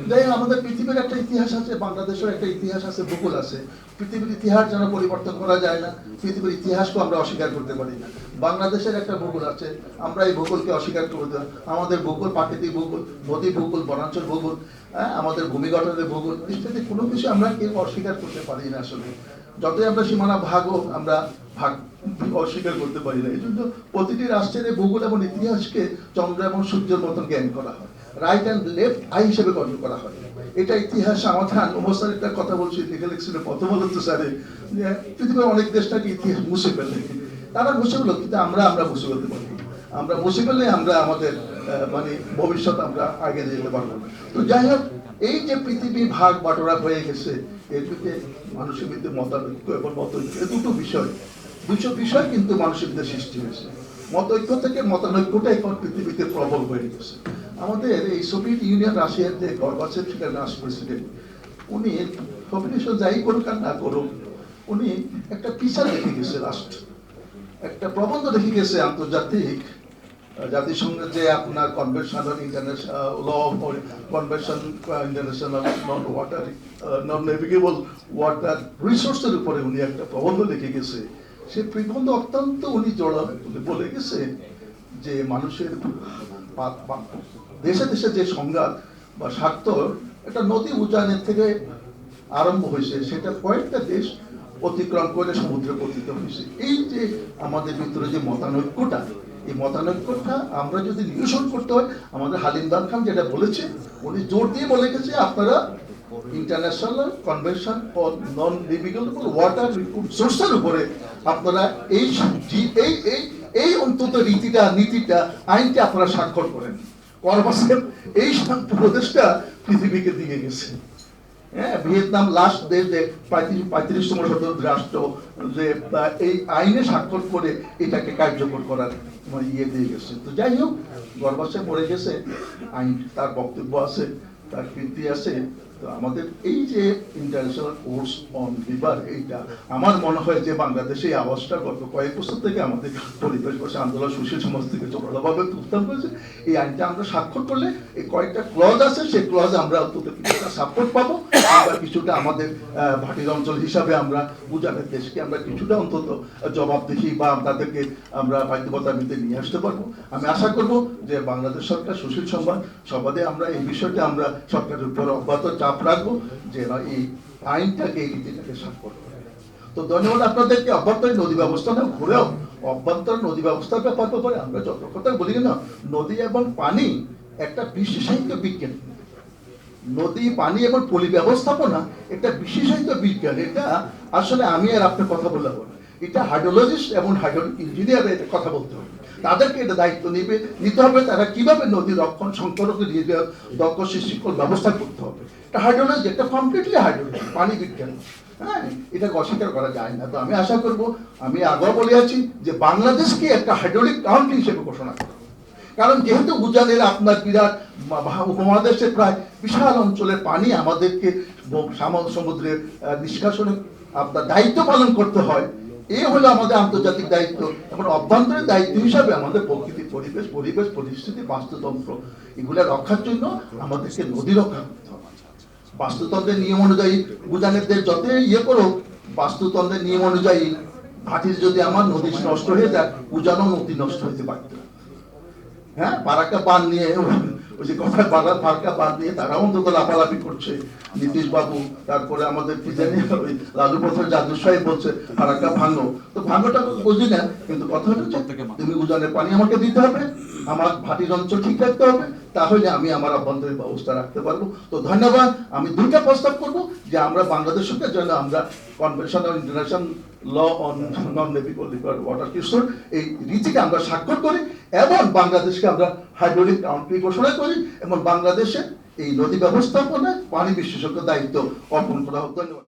যাই আমাদের পৃথিবীর একটা ইতিহাস আছে, বাংলাদেশের একটা ইতিহাস আছে, ভূগোল আছে। পৃথিবীর ইতিহাস যেন পরিবর্তন করা যায় না, পৃথিবীর ইতিহাসকেও আমরা অস্বীকার করতে পারি না। বাংলাদেশের একটা ভূগোল আছে, আমরা এই ভূগোলকে অস্বীকার করে দেওয়া। আমাদের ভূগোল, প্রাকৃতিক ভূগোল, নদী ভূগোল, বনাঞ্চল ভূগোল, আমাদের ভূমি গঠনের ভূগোল, ইত্যাদি কোনো কিছু আমরা কেউ অস্বীকার করতে পারি না। আসলে যতই আমরা সীমানা ভাগ হোক, আমরা ভাগ অস্বীকার করতে পারি না। এই জন্য প্রতিটি রাষ্ট্রের ভূগোল এবং ইতিহাসকে চন্দ্র এবং সূর্যের মতন জ্ঞান করা হয়, রাইট অ্যান্ড লেফট আই হিসেবে গঠন করা হয়। এটা ইতিহাস সমাধান। ওমর স্যার একটা কথা বলছি, লিখে লিখছিল প্রথম আলোতে স্যারে, যে পৃথিবীর অনেক দেশটাকে ইতিহাস মুছে ফেলে, তারা মুছে ফেলো, কিন্তু আমরা মুছে ফেলতে পারি। আমরা মুছে ফেললে আমরা আমাদের মানে ভবিষ্যৎ আমরা আগে যেতে পারবো না। তো যাই হোক, এই যে পৃথিবী ভাগ বাটোয়ারা হয়ে গেছে, এর ভিতরে মানুষের ভিতরে মতানৈক্য এবং মতৈক্য, দুটো বিষয় কিন্তু মানুষের ভিতরে সৃষ্টি হয়েছে। মতৈক্য থেকে মতানৈক্যটা এখন পৃথিবীতে প্রবল হয়ে গেছে। আমাদের এই সোভিয়েত ইউনিয়ন, রাশিয়ার যে গর্বাচেভ ছিলেন রাষ্ট্র প্রেসিডেন্ট, উনি কমিউনিস্ট যাই করুক আর না করুক, উনি একটা টিচার রেখে গেছে, রাষ্ট্র একটা প্রবন্ধ রেখে গেছে আন্তর্জাতিক জাতিসংঘের যে আপনার convention on international law convention international non water non navigable water রিসোর্সের উপরে উনি একটা প্রবন্ধ লিখে গেছে। সে প্রবন্ধ অত্যন্ত উনি বলে গেছে যে মানুষের দেশে দেশে যে সংঘাত বা স্বার্থ, একটা নদী উজানের থেকে আরম্ভ হয়েছে, সেটা কয়েকটা দেশ অতিক্রম করে সমুদ্রে পতিত হয়েছে। এই যে আমাদের ভিতরে যে মতানৈক্যটা, এই মতানৈক্যটা আমরা যদি নিরসন করতে হয়, আমাদের হালিমদার খান যেটা বলেছে, উনি জোর দিয়ে বলে গেছে আপনারা international convention on non navigable water রিসোর্সের উপরে আপনারা এই এই অন্তত নীতিটা আইনটা আপনারা স্বাক্ষর করেন। কর্বাসের এই প্রদেশটা পৃথিবীকে দিয়ে গেছে। হ্যাঁ, ভিয়েতনাম লাস্ট দেশ যে 35তম রাষ্ট্র যে এই আইনে স্বাক্ষর করে এটাকে কার্যকর করার মানে দিয়ে গেছে। তো যাই হোক, গর্বাসে পড়ে গেছে আইন, তার বক্তব্য আছে, তার কীর্তি আছে। তো আমাদের এই যে ইন্টারন্যাশনাল কোর্স অন রিভার, এইটা আমার মনে হয় যে বাংলাদেশে এই আওয়াজটা গত কয়েক বছর থেকে আমাদের পরিবেশ বসে আন্দোলন সুশীল সমাজ থেকে জোরালোভাবে উত্থান করেছে। এই আইনটা আমরা স্বাক্ষর করলে এই কয়েকটা ক্লজ আছে, সেই ক্লজ আমরা অন্তত কিছুটা সাপোর্ট পাবো। আমরা কিছুটা আমাদের ভাটির অঞ্চল হিসাবে আমরা উজানের দেশকে আমরা কিছুটা অন্তত জবাবদিহি বা তাদেরকে আমরা বাধ্যবাধকতার ভিতরে নিয়ে আসতে পারবো। আমি আশা করব যে বাংলাদেশ সরকার সুশীল সমাজে আমরা এই বিষয়টা আমরা সরকারের উপর অব্যাহত চাপ রাখবো যে এই আইনটাকে, এই নীতিটাকে স্বাক্ষর করে। তো ধন্যবাদ আপনাদেরকে। অভ্যন্তরীণ নদী ব্যবস্থা না ঘুরেও অভ্যন্তরীণ নদী ব্যবস্থার ব্যাপারে আমরা যত কথা বলি না, নদী এবং পানি একটা বিশেষায়িত বিজ্ঞান। নদী, পানি এবং পলি ব্যবস্থাপনা একটা বিশেষায়িত বিজ্ঞান। এটা আসলে আমি আর আপনার কথা বললাম না, এটা হাইড্রোলজিস্ট এবং হাইড্রোলিক ইঞ্জিনিয়ার এটা কথা বলতে হবে, তাদেরকে এটা দায়িত্ব নিতে হবে। তারা কিভাবে নদী রক্ষণ সংকটকে নিয়ে যাওয়ার দক্ষ সৃষ্টিকর ব্যবস্থা করতে হবে। এটা হাইড্রোলজি, একটা কমপ্লিটলি হাইড্রোলজি, পানি বিজ্ঞান। হ্যাঁ, এটাকে অস্বীকার করা যায় না। তো আমি আশা করব, আমি আগেও বলে আছি যে বাংলাদেশকে একটা হাইড্রোলিক কান্ট্রি হিসেবে ঘোষণা করা। কারণ যেহেতু উজানের আপনার বিরাট উপমহাদেশের প্রায় বিশাল অঞ্চলের পানি আমাদেরকে সমুদ্রের নিষ্কাশনের আপনার দায়িত্ব পালন করতে হয়। এই হলো আমাদের আন্তর্জাতিক দায়িত্ব এবং অভ্যন্তরীণ দায়িত্ব হিসাবে আমাদের প্রকৃতি, পরিবেশ পরিস্থিতি, বাস্তুতন্ত্র, এগুলো রক্ষার জন্য আমাদেরকে নদী রক্ষা করতে হবে। বাস্তুতন্ত্রের নিয়ম অনুযায়ী উজানের দেশ যত করো, বাস্তুতন্ত্রের নিয়ম অনুযায়ী ভাটির যদি আমার নদী নষ্ট হয়ে যায়, উজানও নদী নষ্ট হতে পারত। হ্যাঁ, ফারাক্কা বাঁধ নিয়ে ওই যে কথা ফারাক্কা বাঁধ নিয়ে তারা অন্তত লাফালাফি করছে, নীতিশ বাবু, তারপরে আমাদের কি জানি ওই লালু প্রসাদ যাদব সাহেব বলছে ফারাক্কা ভাঙো। তো ভাঙোটা বুঝি না, কিন্তু কথা হচ্ছে তুমি উজানের পানি আমাকে দিতে হবে, আমার ভাটির অঞ্চল ঠিক রাখতে হবে, তাহলে আমি আমার অভ্যন্তরীণ ব্যবস্থা রাখতে পারবো। তো ধন্যবাদ। আমি দুইটা প্রস্তাব করবো যে আমরা বাংলাদেশ সরকার জন্য আমরা convention on international law on non navigable water resource এই রীতিকে আমরা স্বাক্ষর করি এবং বাংলাদেশকে আমরা হাইড্রোলিক কান্ট্রি ঘোষণা করি এবং বাংলাদেশে এই নদী ব্যবস্থাপনায় পানি বিশেষজ্ঞ দায়িত্ব অর্পণ করা হোক। ধন্যবাদ।